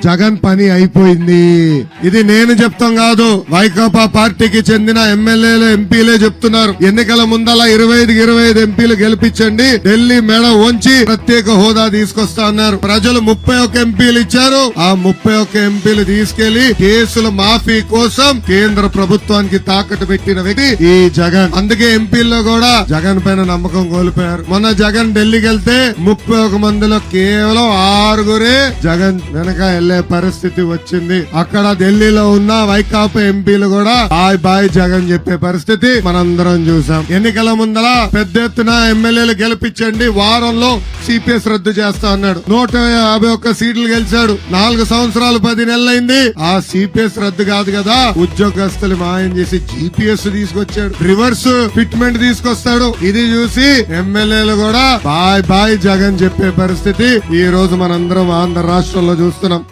జగన్ పని అయిపోయింది. ఇది నేను చెప్తాం కాదు, వైకాపా పార్టీకి చెందిన ఎమ్మెల్యేలు ఎంపీలే చెప్తున్నారు. ఎన్నికల ముందల 25 ఎంపీలు గెలిపించండి, ఢిల్లీ మెడ వంచి ప్రత్యేక హోదా తీసుకొస్తా అన్నారు. ప్రజలు 31 ఎంపీలు ఇచ్చారు. ఆ 31 ఎంపీలు తీసుకెళ్లి కేసుల మాఫీ కోసం కేంద్ర ప్రభుత్వానికి తాకట్టు పెట్టిన వ్యక్తి ఈ జగన్. అందుకే ఎంపీల్లో కూడా జగన్ పైన నమ్మకం కోల్పోయారు. మొన్న జగన్ ఢిల్లీకి వెళ్తే 31 మందిలో కేవలం 6 జగన్ వెనక వెళ్లే పరిస్థితి వచ్చింది. అక్కడ ఢిల్లీలో ఉన్న వైకాపా ఎంపీలు కూడా బాయ్ బాయ్ జగన్ చెప్పే పరిస్థితి మనందరం చూసాం. ఎన్నికల ముందర పెద్ద ఎత్తున ఎమ్మెల్యేలు గెలిపించండి, వారంలో సిపిఎస్ రద్దు చేస్తా అన్నాడు. 151 సీట్లు గెలిచాడు. 4 సంవత్సరాలు 10 నెలలైంది. ఆ సిపిఎస్ రద్దు కాదు కదా, ఉద్యోగస్తులు మాయం చేసి జీపీఎస్ తీసుకొచ్చాడు, రివర్స్ ఫిట్మెంట్ తీసుకొస్తాడు. ఇది చూసి ఎమ్మెల్యేలు కూడా బాయ్ బాయ్ జగన్ చెప్పే పరిస్థితి ఈ రోజు మనందరం ఆంధ్ర రాష్ట్రంలో చూస్తున్నాం.